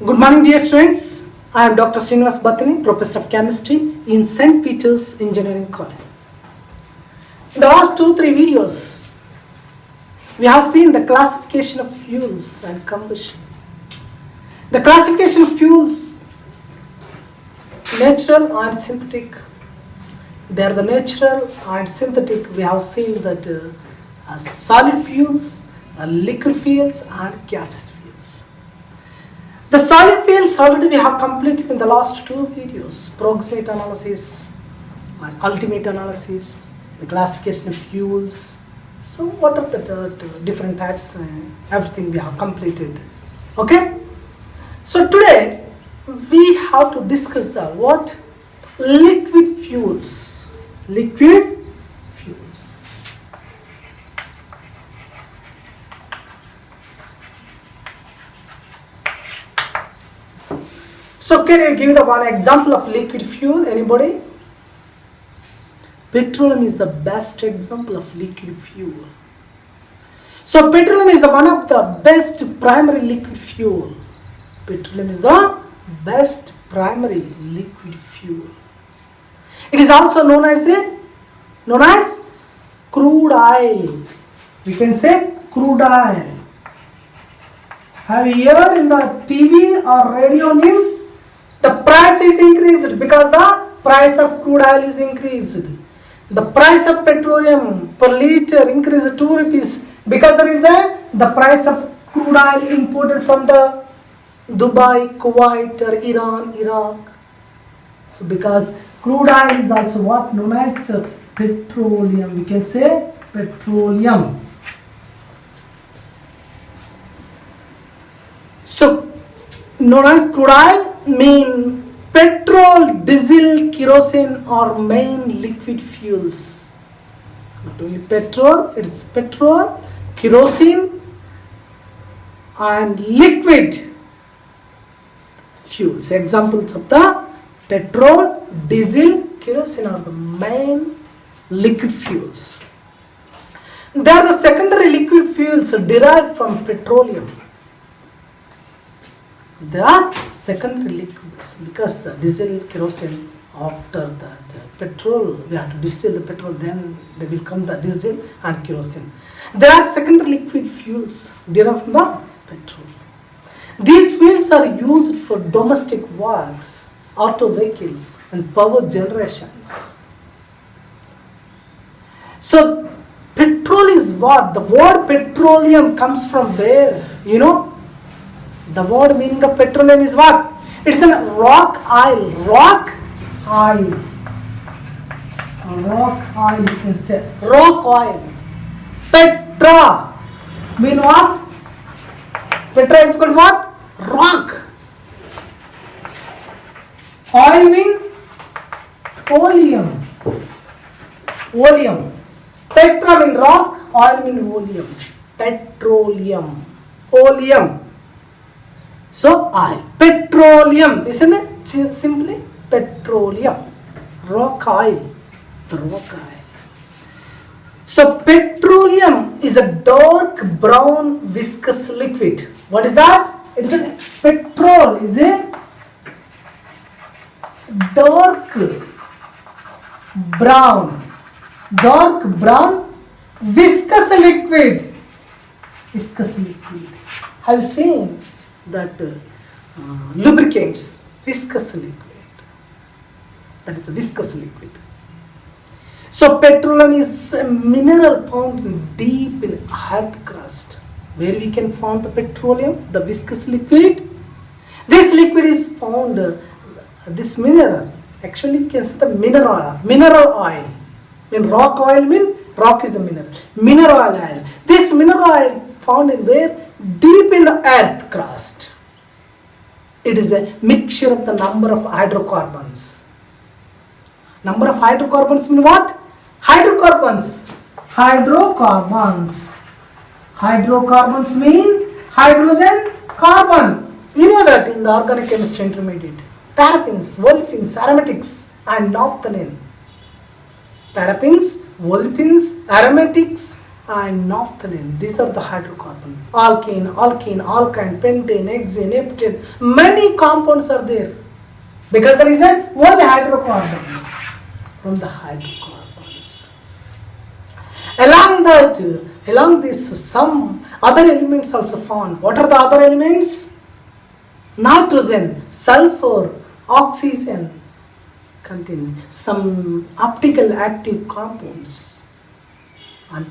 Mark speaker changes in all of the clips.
Speaker 1: Good morning, dear students. I am Dr. Srinivas Bhattini, Professor of Chemistry in St. Peter's Engineering College. In the last 2-3 videos, we have seen the classification of fuels and combustion. The classification of fuels, natural and synthetic. They are the natural and synthetic. We have seen that solid fuels, liquid fuels and gaseous fuels. The solid fuels already we have completed in the last 2 videos, proximate analysis and ultimate analysis, the classification of fuels. So what are the different types, everything we have completed. Okay? So today we have to discuss the what? Liquid fuels. Liquid fuels. So can you give the one example of liquid fuel? Anybody? Petroleum is the best example of liquid fuel. So petroleum is the one of the best primary liquid fuel. Petroleum is the best primary liquid fuel. It is also known as crude oil. We can say crude oil. Have you heard in the TV or radio news? The price is increased because the price of crude oil is increased. The price of petroleum per liter increased 2 rupees because the price of crude oil imported from the Dubai, Kuwait or Iran, Iraq. So because crude oil is also what known as the petroleum. We can say petroleum. So known as crude oil mean petrol, diesel, kerosene are main liquid fuels. Not only petrol, it is petrol, kerosene and liquid fuels. Examples of the petrol, diesel, kerosene are the main liquid fuels. They are the secondary liquid fuels derived from petroleum. They are secondary liquids because the diesel, kerosene, after that petrol, we have to distill the petrol, then they will come the diesel and kerosene. They are secondary liquid fuels derived from the petrol. These fuels are used for domestic works, auto vehicles and power generations. So petrol is what? The word petroleum comes from where? You know? The word meaning of petroleum is what? It's a rock oil. Rock oil. Rock oil, you can say. Rock oil. Petra mean what? Petra is called what? Rock. Oil mean oleum. Oleum. Petra mean rock. Oil mean oleum. Petroleum. Oleum. So oil. Petroleum. Isn't it? Simply petroleum. Rock oil. The rock oil. So petroleum is a dark brown viscous liquid. What is that? It is a petrol is a dark brown viscous liquid. Viscous liquid. Have you seen that lubricants? Viscous liquid. That is a viscous liquid. So petroleum is a mineral found deep in earth crust. Where we can find the petroleum, the viscous liquid. This liquid is found, this mineral, actually we can say the mineral oil. When rock oil mean, rock is a mineral. Mineral oil. This mineral oil found in where? Deep in the earth crust. It is a mixture of the number of hydrocarbons. Number of hydrocarbons mean what? Hydrocarbons. Hydrocarbons mean hydrogen, carbon. We know that in the organic chemistry intermediate. Paraffins, olefins, aromatics and naphthalene. Paraffins, olefins, aromatics and naphthalene. These are the hydrocarbon. Alkene, alkene, alkyne, pentane, hexane, heptane. Many compounds are there. Because the reason, what are the hydrocarbons? From the hydrocarbons. Along this, some other elements also found. What are the other elements? Nitrogen, sulfur, oxygen, contain some optical active compounds, and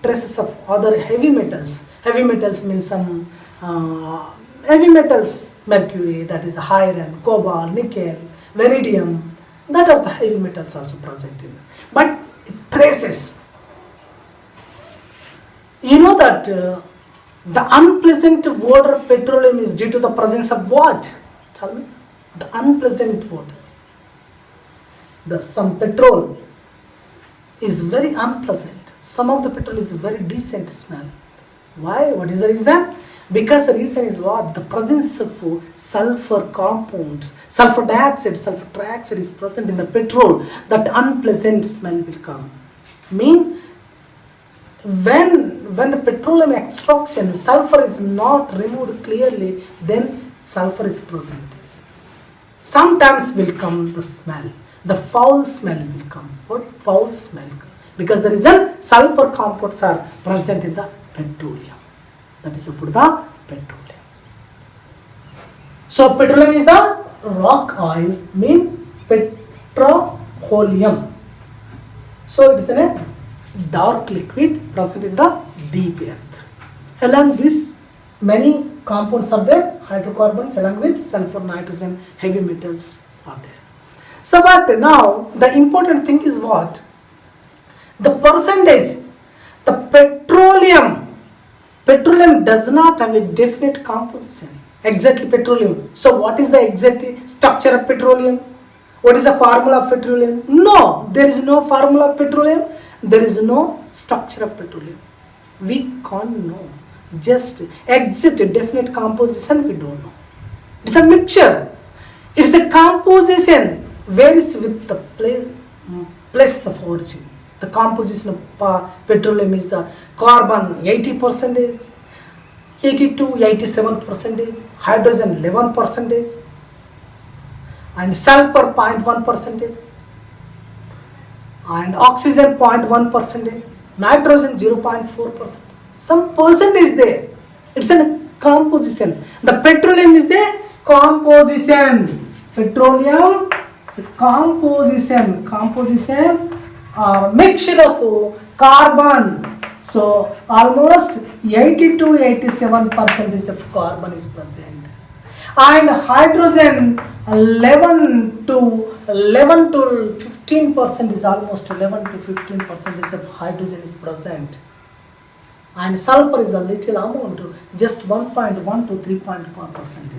Speaker 1: traces of other heavy metals. Heavy metals means some heavy metals, mercury, that is iron, cobalt, nickel, vanadium, that are the heavy metals also present in them. But traces. You know that the unpleasant odor of petroleum is due to the presence of what? Tell me. The unpleasant odor. Some petrol is very unpleasant. Some of the petrol is very decent smell. Why? What is the reason? Because the reason is what? The presence of sulfur compounds, sulfur dioxide, sulfur trioxide is present in the petrol. That unpleasant smell will come. When the petroleum extraction, sulfur is not removed clearly, then sulfur is present. Sometimes will come the smell. The foul smell will come. What foul smell? Because the reason sulfur compounds are present in the petroleum. That is about the petroleum. So petroleum is the rock oil, petroleum. So it is a dark liquid present in the deep earth. Along this, many compounds are there, hydrocarbons along with sulfur, nitrogen, heavy metals are there. So but now the important thing is what? The percentage. The petroleum does not have a definite composition. Exactly petroleum. So what is the exact structure of petroleum? What is the formula of petroleum? No, there is no formula of petroleum. There is no structure of petroleum. We can't know. Just exact definite composition we don't know. It's a mixture. It's a composition varies with the place of origin. The composition of petroleum is carbon 80%, 82, 87%, hydrogen 11%, and sulfur 0.1%, and oxygen 0.1%, nitrogen 0.4%. Some percentage there. It's a composition. The petroleum is the composition. Petroleum is a composition mixture of carbon. So almost 80 to 87% of carbon is present, and hydrogen 11 to 15% is almost 11 to 15% of hydrogen is present, and sulfur is a little amount, just 1.1 to 3.4%.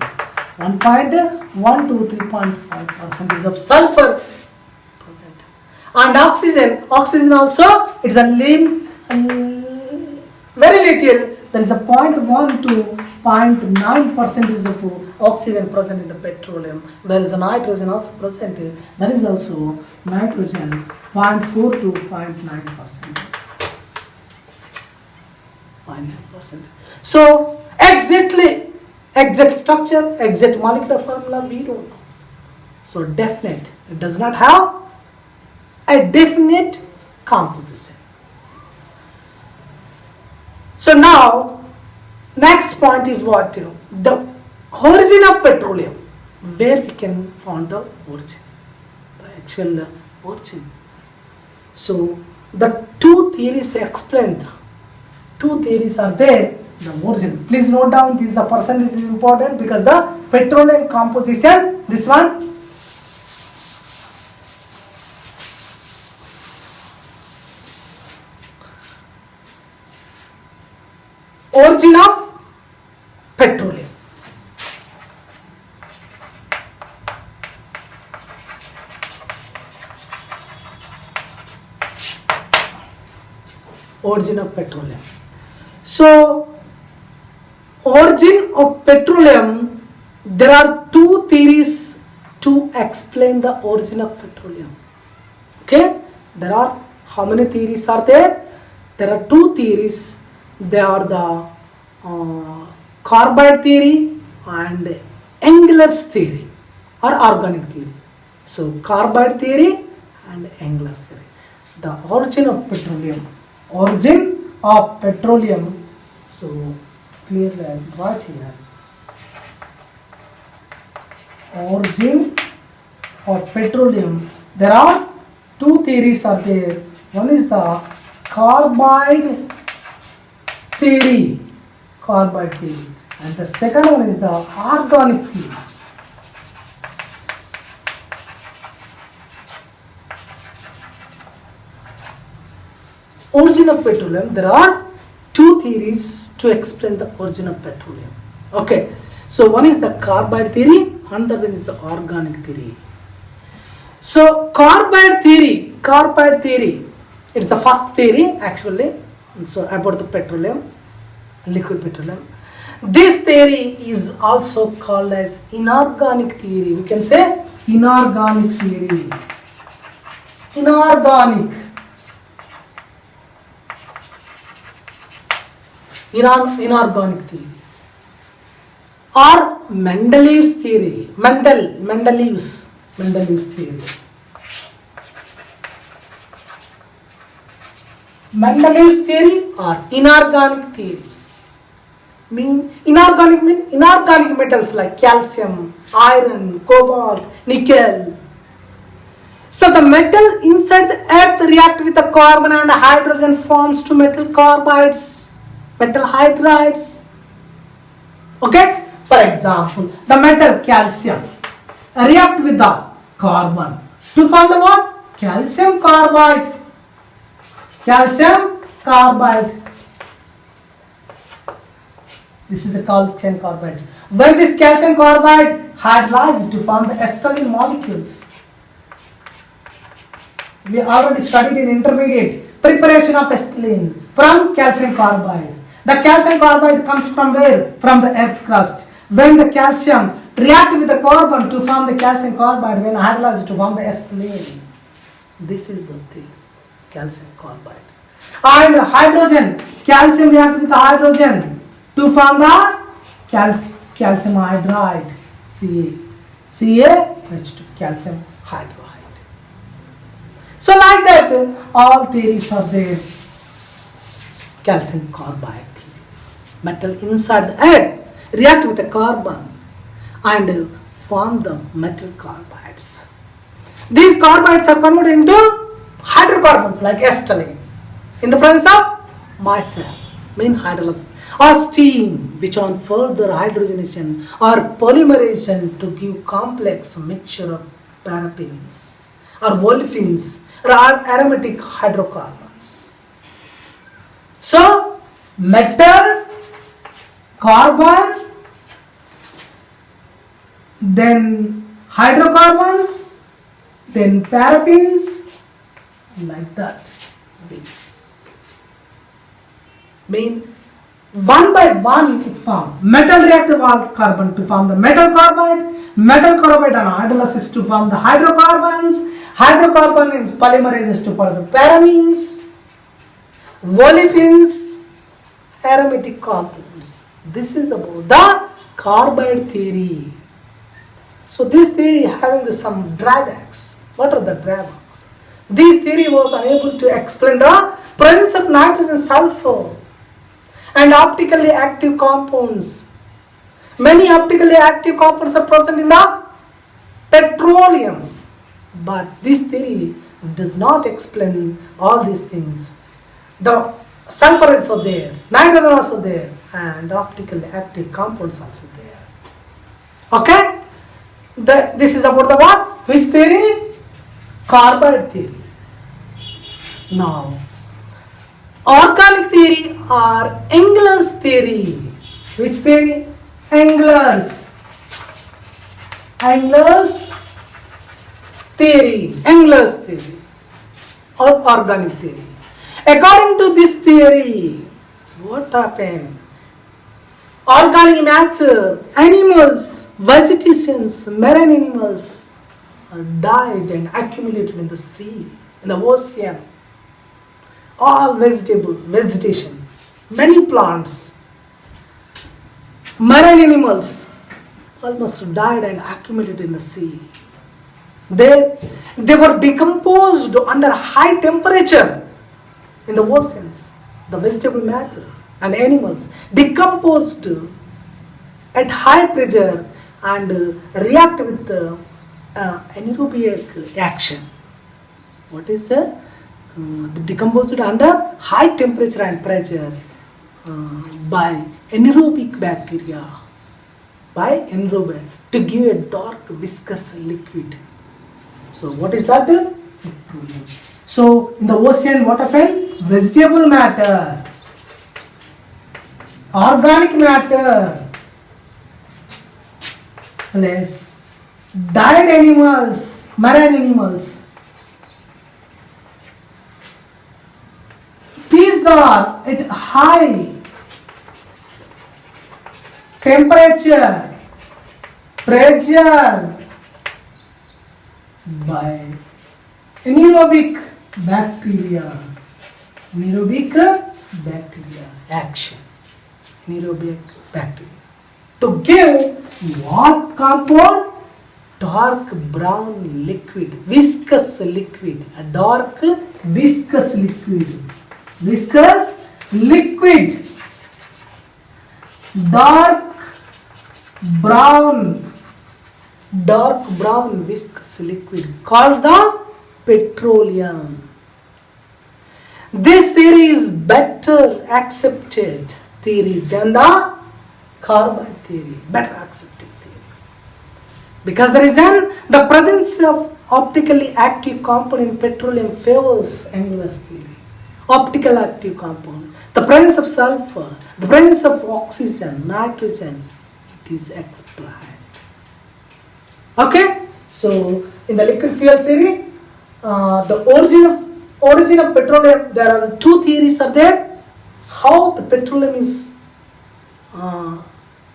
Speaker 1: 1.1 to 3.5% of sulfur present. And oxygen also, it's a very little. There is a 0.1 to 0.9% of oxygen present in the petroleum, whereas the nitrogen also present. There is also nitrogen 0.4 to 0.9%. 0.9%. So exact structure, exact molecular formula we don't know. So definite, it does not have a definite composition. So now next point is what? The origin of petroleum. Where we can find the origin, the actual origin. So the two theories explained. Two theories are there. The origin. Please note down this. The percentage is important because the petroleum composition. This one. Origin of petroleum. Origin of petroleum. So, origin of petroleum, there are two theories to explain the origin of petroleum. Okay, there are how many theories are there? There are two theories. They are the carbide theory and Engel's theory or organic theory. So carbide theory and Engel's theory. The origin of petroleum. Origin of petroleum. So clearly I will write here. Origin of petroleum. There are two theories are there. One is the carbide theory, and the second one is the organic theory. Origin of petroleum. There are two theories to explain the origin of petroleum. Okay, so one is the carbide theory, another one is the organic theory. So carbide theory, it's the first theory actually. So about the petroleum, liquid petroleum. This theory is also called as inorganic theory. We can say inorganic theory. Inorganic theory or Mendeleev's theory. Mendeleev's theory. Mendeleev's theory or inorganic theories. Inorganic metals like calcium, iron, cobalt, nickel. So the metal inside the earth react with the carbon and hydrogen forms two metal carbides, metal hydrides. Okay? For example, the metal calcium react with the carbon to form the what? Calcium carbide. Calcium carbide. This is the calcium carbide. When this calcium carbide hydrolyzed to form the acetylene molecules. We already studied in intermediate preparation of acetylene from calcium carbide. The calcium carbide comes from where? From the earth crust. When the calcium react with the carbon to form the calcium carbide, when hydrolyzed to form the acetylene. This is the thing, calcium carbide. And hydrogen, calcium react with the hydrogen to form the calcium hydride, CaH2, calcium hydride. So like that, all theories are there. Calcium carbide, metal inside the earth react with the carbon and form the metal carbides. These carbides are converted into hydrocarbons like acetylene in the presence of micelle, mean hydrolysis, or steam, which on further hydrogenation or polymerization to give complex mixture of paraffins or olefins or aromatic hydrocarbons. So metal, carbon, then hydrocarbons, then paraffins, like that. Mean one by one it forms. Metal reactive carbon to form the metal carbide and hydrolysis to form the hydrocarbons. Hydrocarbon is polymerizes to form the paramines, olefins, aromatic compounds. This is about the carbide theory. So this theory having some drawbacks. What are the drawbacks? This theory was unable to explain the presence of nitrogen, sulfur, and optically active compounds. Many optically active compounds are present in the petroleum, but this theory does not explain all these things. The sulfur is also there, nitrogen also there, and optically active compounds also there. Okay? This is about the what? Which theory? Carbide theory. Now, organic theory or Engel's theory. Which theory? Engel's theory or organic theory. According to this theory, what happened? Organic matter, animals, vegetations, marine animals are died and accumulated in the sea, in the ocean. all vegetation, many plants, marine animals almost died and accumulated in the sea. They were decomposed under high temperature in the oceans. The vegetable matter and animals decomposed at high pressure and react with anaerobic action. What is the decomposed under high temperature and pressure by anaerobic bacteria, by anaerobic, to give a dark viscous liquid. So what is that? Petroleum. So in the ocean what happened? Vegetable matter, organic matter, plus died animals, marine animals. These are at high temperature, pressure by anaerobic bacteria, action, anaerobic bacteria, to give what compound? Dark brown liquid, viscous liquid, a dark viscous liquid, dark brown viscous liquid called the petroleum. This theory is better accepted theory than the carbide theory, better accepted theory, because the presence of optically active compound in petroleum favors English theory. Optical active compound, the presence of sulfur, the presence of oxygen, nitrogen, it is explained. Okay, so in the liquid fuel theory, the origin of petroleum, there are two theories are there. How the petroleum is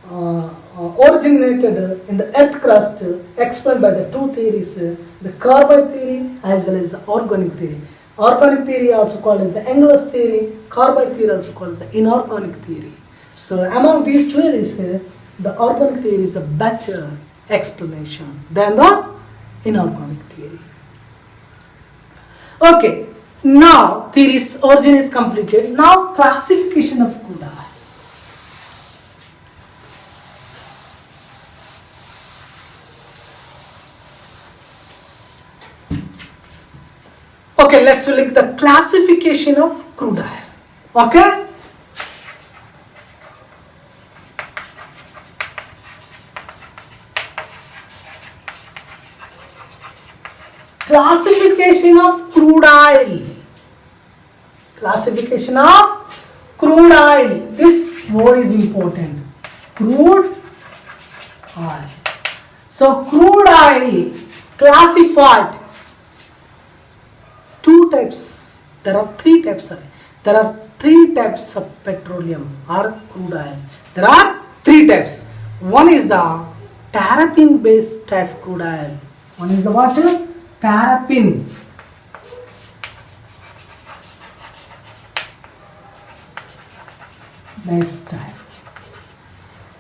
Speaker 1: originated in the earth crust, explained by the two theories, the carbide theory as well as the organic theory. Organic theory also called as the English theory, carbide theory also called as the inorganic theory. So among these two theories, the organic theory is a better explanation than the inorganic theory. Okay, now theory's origin is completed. Now classification of crude oil. Okay, let's look at the classification of crude oil. Okay? Classification of crude oil. Classification of crude oil. This word is important. Crude oil. So crude oil classified two types. There are three types. There are three types of petroleum or crude oil. There are three types. One is the paraffin based type crude oil. One is the what? Paraffin. Based type.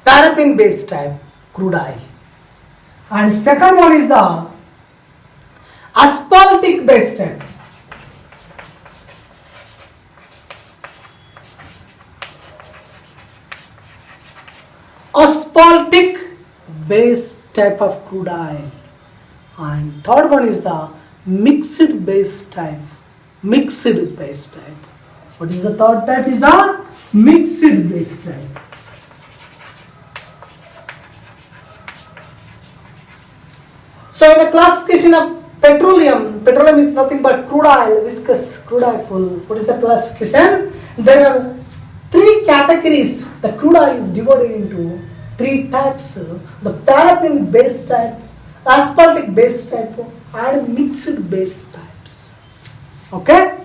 Speaker 1: Paraffin based type crude oil. And second one is the asphaltic based type. Asphaltic based type of crude oil. And third one is the mixed base type. Mixed base type. What is the third type? Is the mixed base type. So in the classification of petroleum is nothing but crude oil, viscous crude oil full. What is the classification? There are three categories. The crude oil is divided into three types. The paraffin based type, asphaltic based type, and mixed base types. Okay?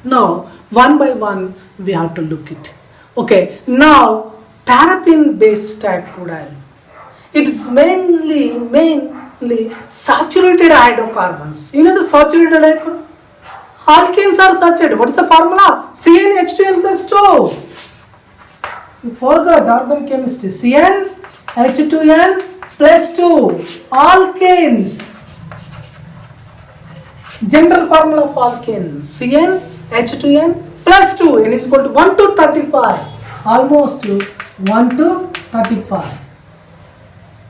Speaker 1: Now, one by one we have to look it. Okay, now paraffin based type crude oil. It is mainly saturated hydrocarbons. You know the saturated hydrocarbons? Alkanes are saturated. What is the formula? CnH2n plus 2. You forgot organic chemistry. CnH2n plus 2. Alkanes. General formula of alkane. CnH2n plus 2. N is equal to 1 to 35. Almost 1 to 35.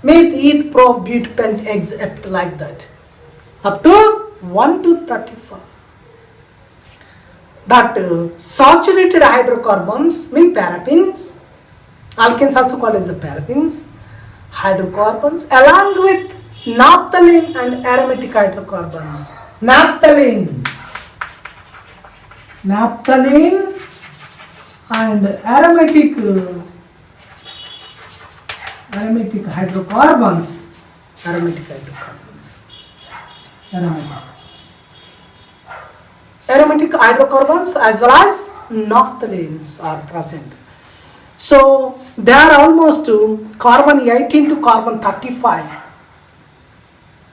Speaker 1: Meth, eth, pro, but, pent, except like that. Up to 1 to 35. That saturated hydrocarbons mean paraffins. Alkanes also called as the paraffins. Hydrocarbons along with naphthalene and aromatic hydrocarbons. Naphthalene and aromatic hydrocarbons. Aromatic hydrocarbons as well as naphthalenes are present. So they are almost carbon 18 to carbon 35.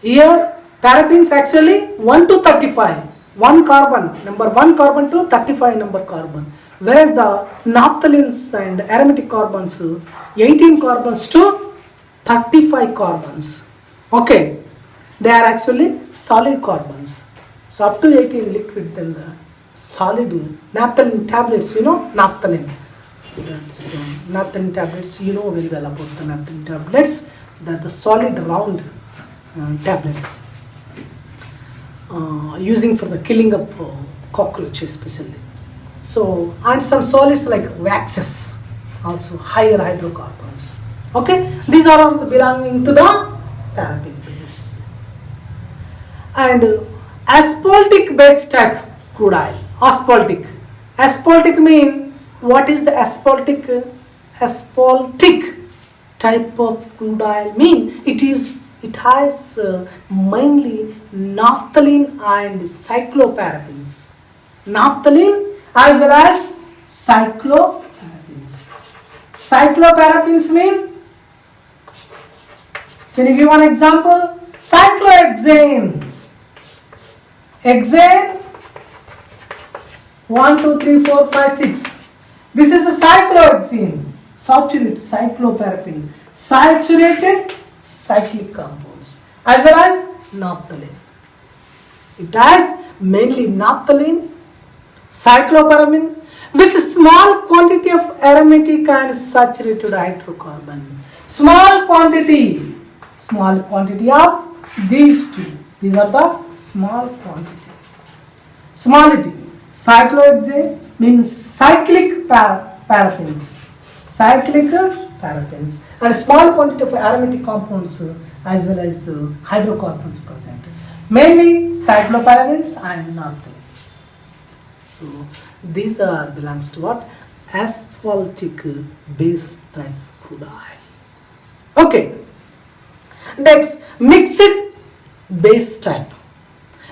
Speaker 1: Here paraffins actually 1 to 35. One carbon, number 1 carbon to 35 number carbon. Whereas the naphthalenes and aromatic carbons 18 carbons to 35 carbons. Okay, they are actually solid carbons. So up to 18 liquid, then the solid naphthalene tablets, naphthalene. Naphthalene tablets, very well about the naphthalene tablets. That the solid round tablets using for the killing of cockroach especially. So, and some solids like waxes, also higher hydrocarbons. Okay, these are all belonging to the paraffin base. And asphaltic base type crude oil. Asphaltic mean, what is the asphaltic type of crude oil mean? It has mainly naphthalene and cycloparaffins. Naphthalene as well as cycloparaffins. Cycloparaffins mean, can you give one example? Cyclohexane. Hexane 1, 2, 3, 4, 5, 6. This is a cyclohexane. Saturated cycloparaffin. Saturated cyclic compounds as well as naphthalene. It has mainly naphthalene, cycloparaffin with a small quantity of aromatic and saturated hydrocarbon. Small quantity of these two. These are the small quantity. Smallity. Cyclohexane means cyclic paraffins. And a small quantity of aromatic compounds as well as the hydrocarbons present. Mainly cycloparaffins and naphthalenes. So these belongs to what? Asphaltic base type crude oil. Okay. Next, mixed base type.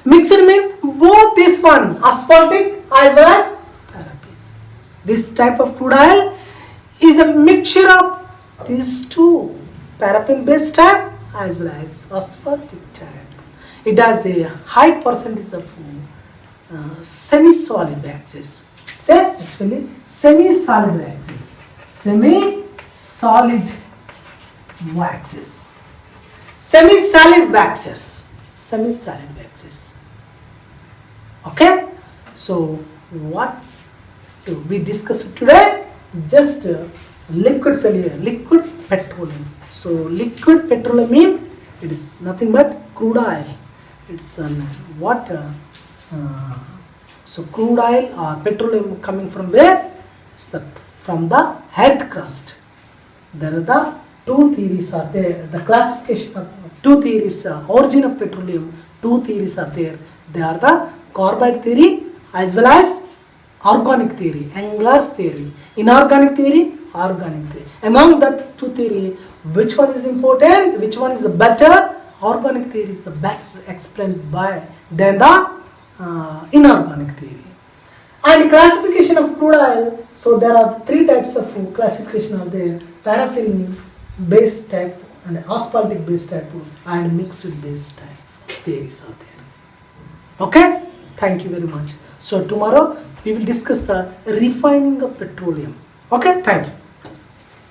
Speaker 1: Mixed means both this one, asphaltic as well as paraffin. This type of crude oil is a mixture of these two, paraffin base type as well as asphaltic type. It has a high percentage of semi-solid waxes. Actually semi-solid waxes. Semi-solid waxes. Okay, so what we discussed today? Just liquid petroleum. So liquid petroleum means it is nothing but crude oil. It's so crude oil or petroleum coming from where? It's from the earth crust. There are the two theories are there. The classification of two theories, origin of petroleum, two theories are there. They are the carbide theory as well as organic theory, Engler's theory. Inorganic theory, organic theory. Among the two theory, which one is important? Which one is the better? Organic theory is the better explained by than the inorganic theory. And classification of crude oil. So there are three types of classification of the paraffin base type and asphaltic base type and mixed base type theories are there. Okay. Thank you very much. So tomorrow we will discuss the refining of petroleum. Okay, thank you.